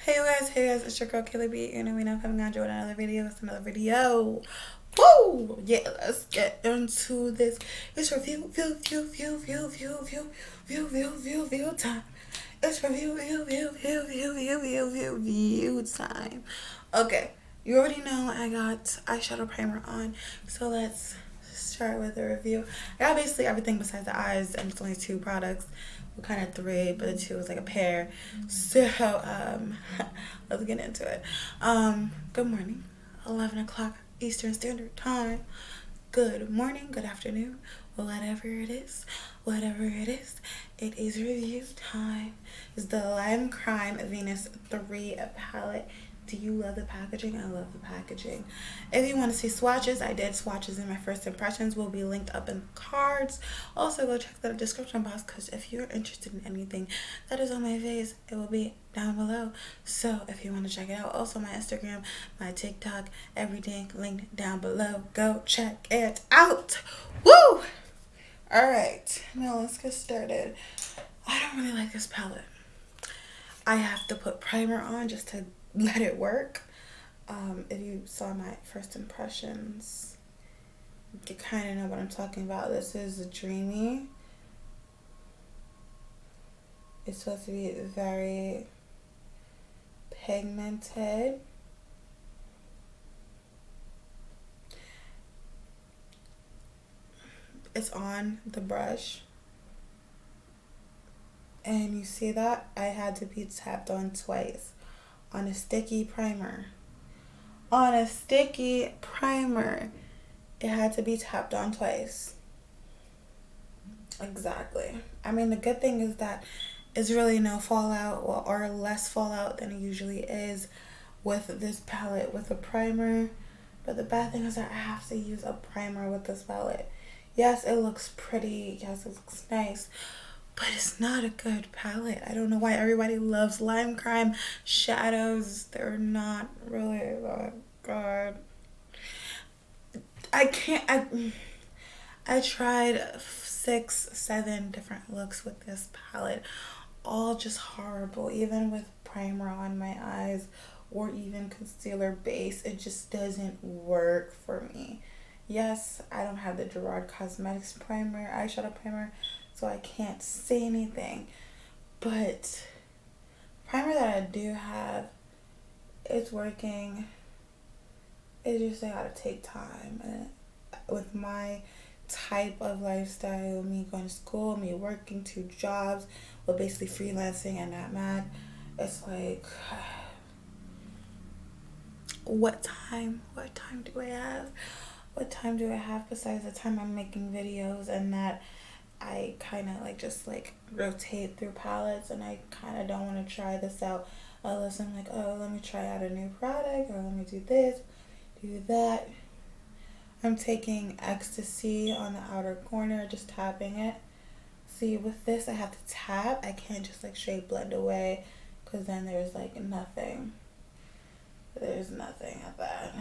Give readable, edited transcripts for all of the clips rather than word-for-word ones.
Hey guys, it's your girl Kayla B, and we now coming on to another video. It's another video. Woo! Yeah, let's get into this. It's review time. It's review time. Okay, you already know I got eyeshadow primer on, so let's start with the review. I got basically everything besides the eyes, and it's only two products. Well, kind of three, but the two was like a pair. So, let's get into it. Good morning, 11 o'clock Eastern Standard Time. Good morning, good afternoon, whatever it is, it is review time. It's the Lime Crime Venus 3 palette. Do you love the packaging? I love the packaging. If you want to see swatches, I did swatches in my first impressions. Will be linked up in the cards. Also, go check the description box, because if you're interested in anything that is on my face, it will be down below. So if you want to check it out, also my Instagram, my TikTok, everything linked down below. Go check it out. Woo! Alright, now let's get started. I don't really like this palette. I have to put primer on just to let it work. If you saw my first impressions, you kind of know what I'm talking about. This is Dreamy. It's supposed to be very pigmented. It's on the brush. And you see that? I had to be tapped on twice. On a sticky primer. On a sticky primer. It had to be tapped on twice. Exactly. I mean, the good thing is that it's really no fallout, or less fallout than it usually is with this palette with a primer. But the bad thing is that I have to use a primer with this palette. Yes, it looks pretty. Yes, it looks nice. But it's not a good palette. I don't know why everybody loves Lime Crime shadows. They're not really that good. I tried 6, 7 different looks with this palette. All just horrible. Even with primer on my eyes or even concealer base, it just doesn't work for me. Yes, I don't have the Gerard Cosmetics primer, eyeshadow primer, so I can't say anything. But primer that I do have, it's working. It's just I gotta take time. And with my type of lifestyle, me going to school, me working 2 jobs, well, basically freelancing and not mad, it's like, what time do I have? What time do I have besides the time I'm making videos, and that I kind of just rotate through palettes, and I kind of don't want to try this out unless I'm like, oh, let me try out a new product, or let me do this, do that. I'm taking Ecstasy on the outer corner, just tapping it. See, with this I have to tap. I can't just straight blend away, because then there's nothing. There's nothing at that.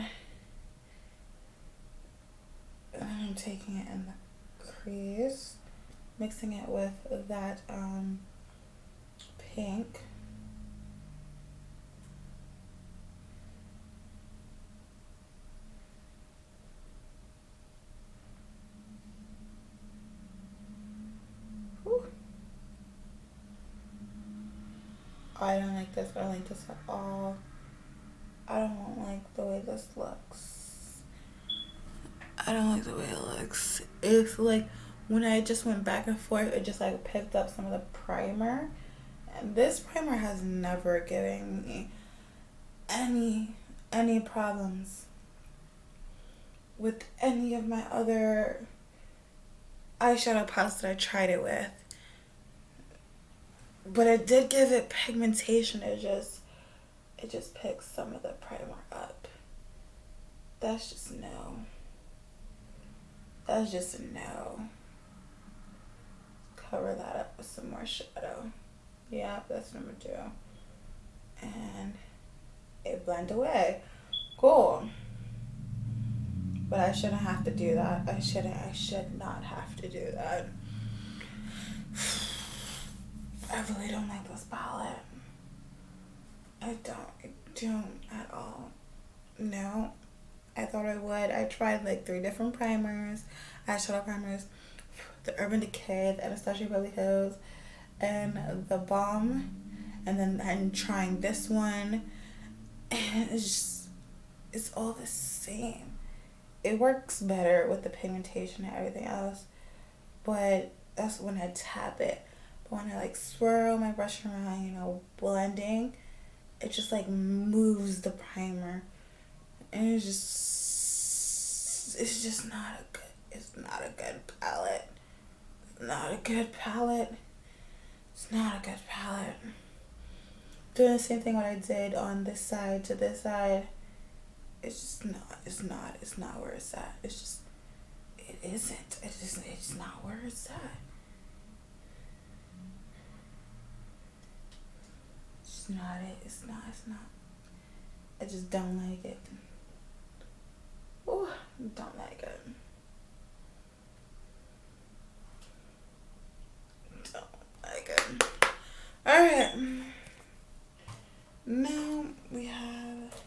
And I'm taking it in the crease, mixing it with that pink. Whew. I don't like this. I don't like this at all. I don't like the way this looks. I don't like the way it looks. It's when I just went back and forth, it just picked up some of the primer. And this primer has never given me any problems with any of my other eyeshadow palettes that I tried it with. But it did give it pigmentation. It just picks some of the primer up. That's just no. That's just a no. Cover that up with some more shadow. Yeah, that's number 2. And it blend away. Cool. But I shouldn't have to do that. I should not have to do that. I really don't like this palette. I don't at all. No. I thought I would. I tried like 3 different primers, eyeshadow primers, the Urban Decay, the Anastasia Beverly Hills, and the Balm. And then I'm trying this one. And it's all the same. It works better with the pigmentation and everything else. But that's when I tap it. But when I like swirl my brush around, blending, it just like moves the primer. And it's just it's not a good palette. Not a good palette. It's not a good palette. Doing the same thing what I did on this side to this side. It's not where it's at. It isn't. It's not where it's at. It's not it. It's not. I just don't like it. Ooh, don't like it. Don't like it. Alright. Now we have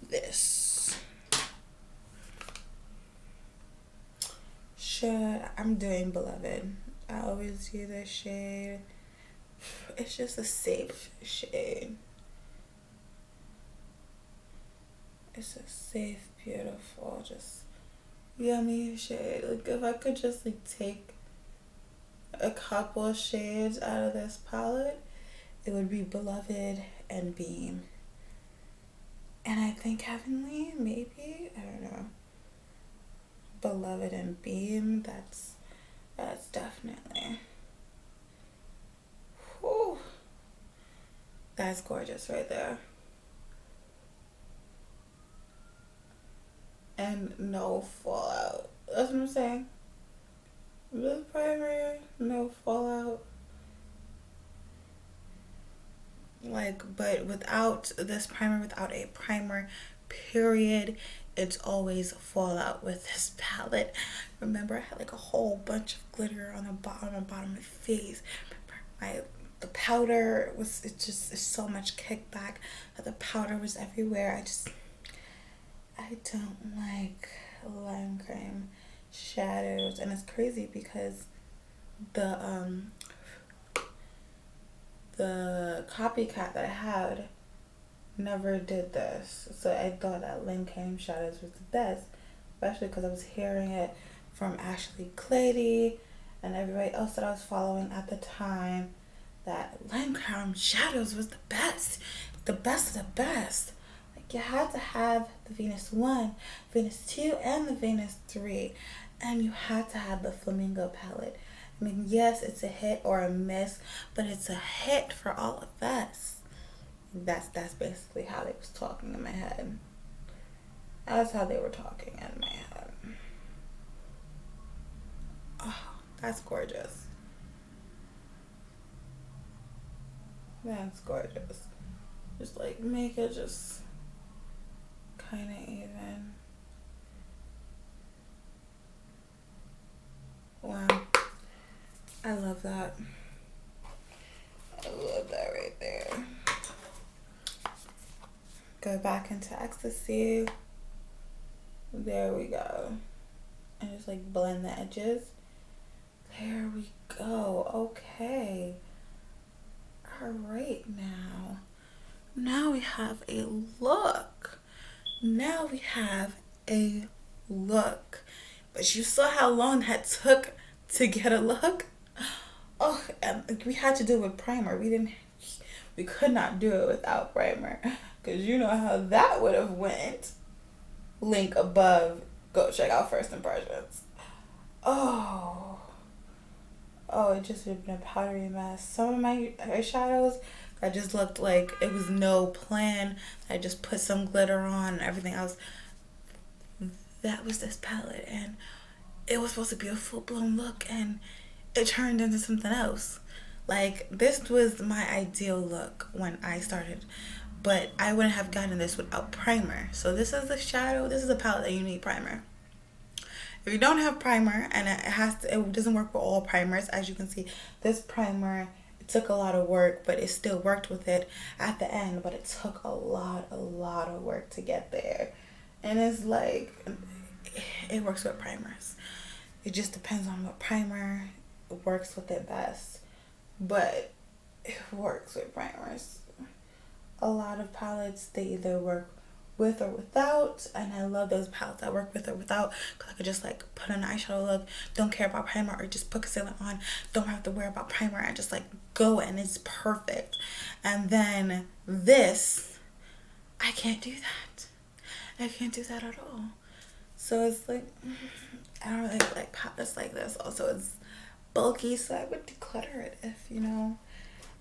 this. I'm doing Beloved. I always use this shade. It's just a safe shade. It's a safe, beautiful, just yummy shade. Like if I could just like take a couple of shades out of this palette, it would be Beloved and Beam. And I think Heavenly, maybe, I don't know. Beloved and Beam, that's definitely, whew, that's gorgeous right there. And no fallout. That's what I'm saying. This primer, no fallout. Like, but without this primer, without a primer, period, it's always fallout with this palette. Remember, I had like a whole bunch of glitter on the bottom of my face. The powder was, it's so much kickback that the powder was everywhere. I don't like lime cream shadows, and it's crazy because the copycat that I had never did this, so I thought that lime cream shadows was the best, especially because I was hearing it from Ashley Clady and everybody else that I was following at the time, that lime cream shadows was the best of the best. You had to have the Venus 1, Venus 2, and the Venus 3. And you had to have the Flamingo palette. I mean, yes, it's a hit or a miss, but it's a hit for all of us. That's basically how they was talking in my head. That's how they were talking in my head. Oh, that's gorgeous. That's gorgeous. Just like make it just kind of even. Wow. I love that. I love that right there. Go back into Ecstasy. There we go. And just like blend the edges. There we go. Okay. Alright now. Now we have a look. But you saw how long that took to get a look. Oh, and we had to do it with primer. We could not do it without primer, because you know how that would have went. Link above. Go check out First Impressions. Oh, it just would have been a powdery mess. Some of my eyeshadows, I just looked like it was no plan. I just put some glitter on and everything else. That was this palette, and it was supposed to be a full-blown look, and it turned into something else. Like, this was my ideal look when I started, but I wouldn't have gotten this without primer. So this is the shadow. This is a palette that you need primer. If you don't have primer, and it doesn't work with all primers, as you can see, this primer, took a lot of work, but it still worked with it at the end, but it took a lot of work to get there. And it's like, it works with primers. It just depends on what primer works with it best, but it works with primers. A lot of palettes, they either work with or without, and I love those palettes that work with or without, because I could just like put on an eyeshadow look, don't care about primer, or just put concealer on, don't have to worry about primer, and just like go, and it's perfect. And then this, I can't do that. I can't do that at all. So it's like, I don't really like palettes like this. Also, it's bulky, so I would declutter it if, you know,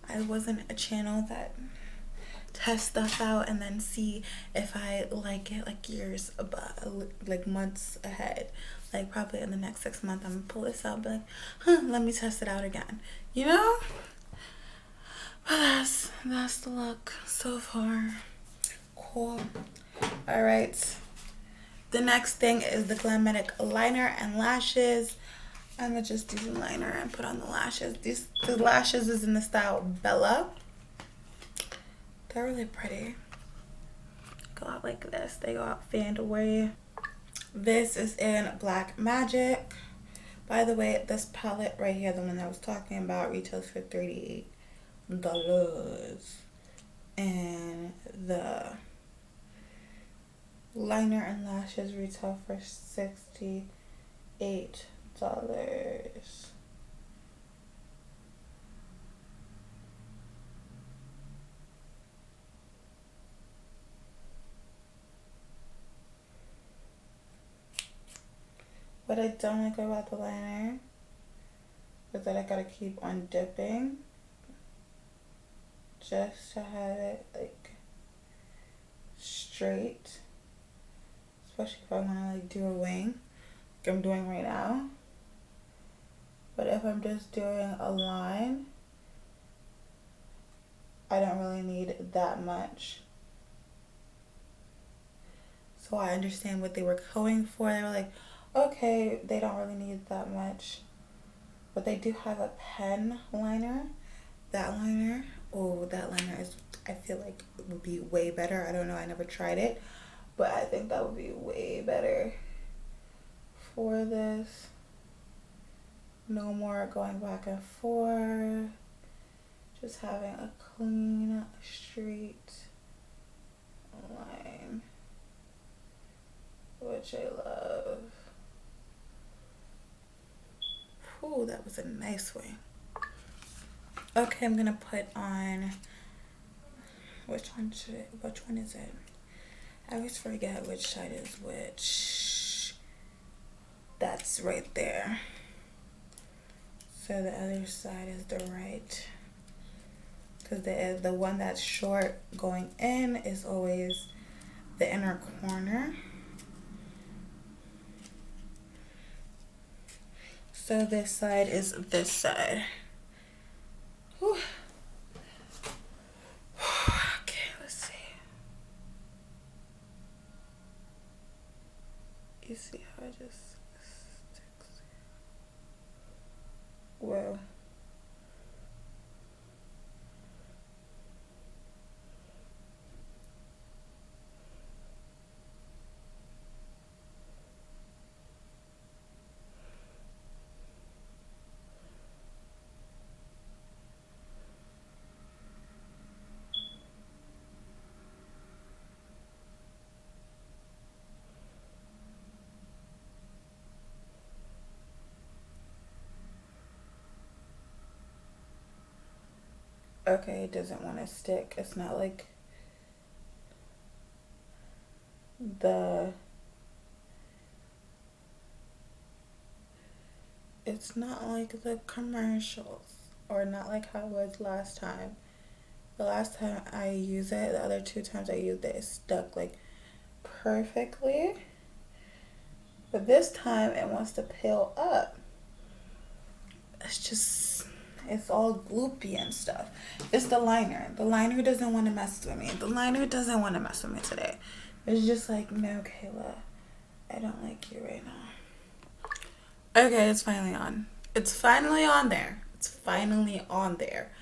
I wasn't a channel that test stuff out and then see if I like it like years above, like months ahead. Like probably in the next 6 months, I'm gonna pull this out and be like, let me test it out again, you know. But that's the look so far. Cool. All right, the next thing is the Glamnetic liner and lashes. I'm gonna just do the liner and put on the lashes. The lashes is in the style Bella. They're really pretty. Go out like this. They go out fanned away. This is in Black Magic. By the way, this palette right here, the one that I was talking about, retails for $38. And the liner and lashes retail for $68. What I don't like about the liner is that I gotta keep on dipping just to have it like straight, especially if I want to like do a wing like I'm doing right now. But if I'm just doing a line, I don't really need that much. So I understand what they were going for. They were like, okay, they don't really need that much, but they do have a pen liner. That liner, oh, that liner is, I feel like it would be way better. I don't know, I never tried it, but I think that would be way better for this. No more going back and forth, just having a clean, straight line, which I love. Ooh, that was a nice way. Okay, I'm gonna put on, which one is it? I always forget which side is which. That's right there. So the other side is the right. Because the one that's short going in is always the inner corner. So this side is this side. Whew. Okay, let's see. You see how it just sticks? Whoa. Okay, it doesn't want to stick. It's not like it's not like the commercials, or not like how it was last time. The last time I used it, the other 2 times I used it, it stuck like perfectly. But this time it wants to peel up. It's all gloopy and stuff. It's the liner. The liner doesn't want to mess with me. The liner doesn't want to mess with me today. It's just like, no, Kayla, I don't like you right now. Okay, it's finally on. It's finally on there. It's finally on there.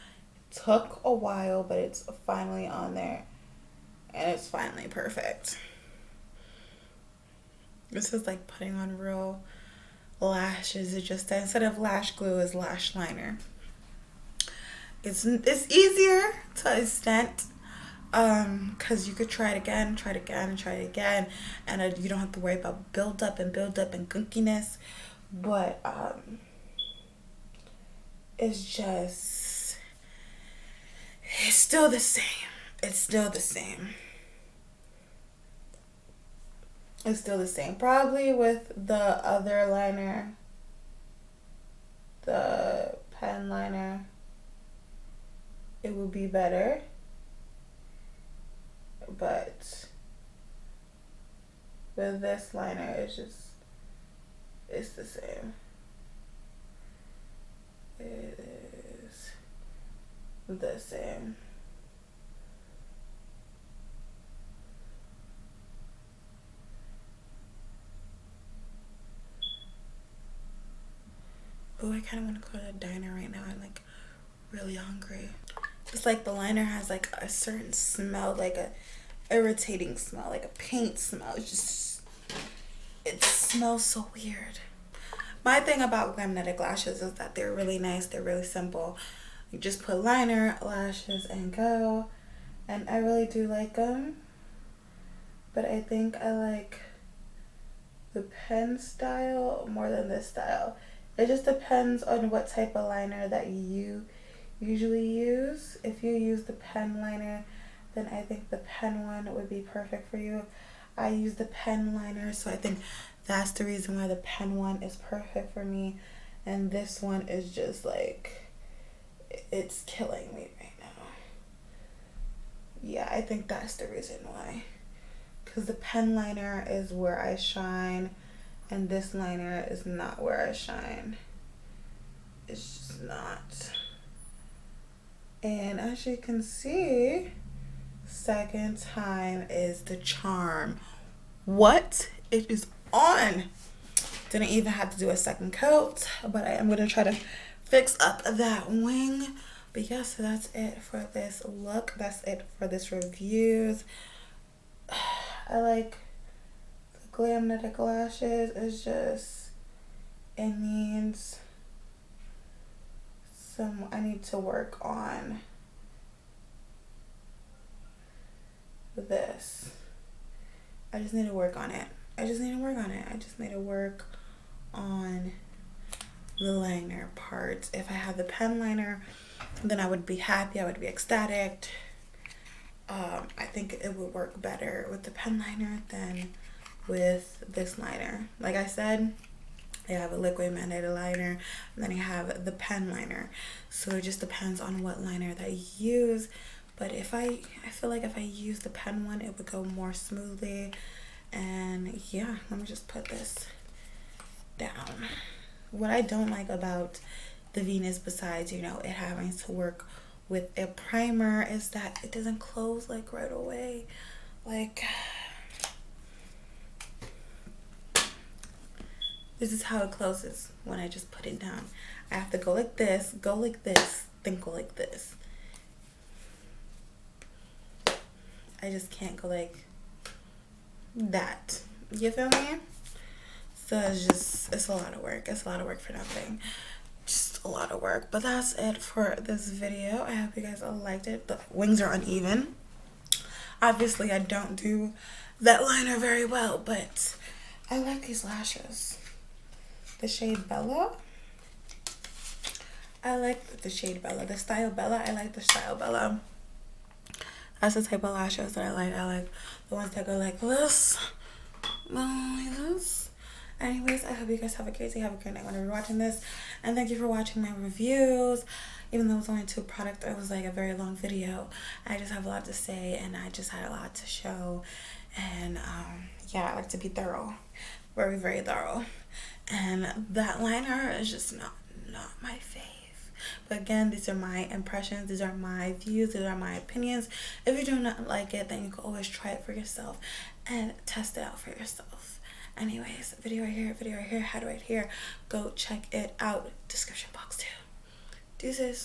took a while, but it's finally on there. And it's finally perfect. This is like putting on real lashes. It's just that instead of lash glue is lash liner. It's easier to an extent, because you could try it again, and try it again, and you don't have to worry about build up and gunkiness. But it's just, it's still the same. It's still the same. It's still the same. Probably with the other liner, the pen liner, it would be better. But with this liner, it's the same. It is the same. Oh, I kind of want to go to the diner right now. I'm like really hungry. It's like the liner has like a certain smell, like a irritating smell, like a paint smell. It smells so weird. My thing about Glamnetic lashes is that they're really nice. They're really simple. You just put liner, lashes, and go. And I really do like them. But I think I like the pen style more than this style. It just depends on what type of liner that you usually use. If you use the pen liner, then I think the pen one would be perfect for you. I use the pen liner, so I think that's the reason why the pen one is perfect for me. And this one is just like, it's killing me right now. Yeah, I think that's the reason why. Because the pen liner is where I shine, and this liner is not where I shine. It's just not. And as you can see, second time is the charm. What? It is on. Didn't even have to do a second coat, but I am going to try to fix up that wing. But yeah, so that's it for this look. That's it for this reviews. I like the Glamnetic lashes. It's just, it needs some, I need to work on this. I just need to work on it. I just need to work on the liner part. If I had the pen liner, then I would be happy. I would be ecstatic. I think it would work better with the pen liner than with this liner. Like I said, I have a liquid mandated liner, and then I have the pen liner. So it just depends on what liner that you use. But I feel like if I use the pen one, it would go more smoothly. And yeah, let me just put this down. What I don't like about the Venus, besides, you know, it having to work with a primer, is that it doesn't close like right away. Like, this is how it closes when I just put it down. I have to go like this, then go like this. I just can't go like that. You feel me? So it's a lot of work. It's a lot of work for nothing. Just a lot of work. But that's it for this video. I hope you guys all liked it. The wings are uneven. Obviously, I don't do that liner very well, but I like these lashes. The shade Bella. I like the shade Bella. The style Bella. I like the style Bella. That's the type of lashes that I like. I like the ones that go like this. Like this. Anyways, I hope you guys have a great day. Have a great night whenever you're watching this. And thank you for watching my reviews. Even though it was only 2 products, it was like a very long video. I just have a lot to say, and I just had a lot to show. And yeah, I like to be thorough. Very, very thorough. And that liner is just not my fave. But again, these are my impressions, these are my views, these are my opinions. If you do not like it, then you can always try it for yourself and test it out for yourself. Anyways, video right here, head right here. Go check it out. Description box too. Deuces.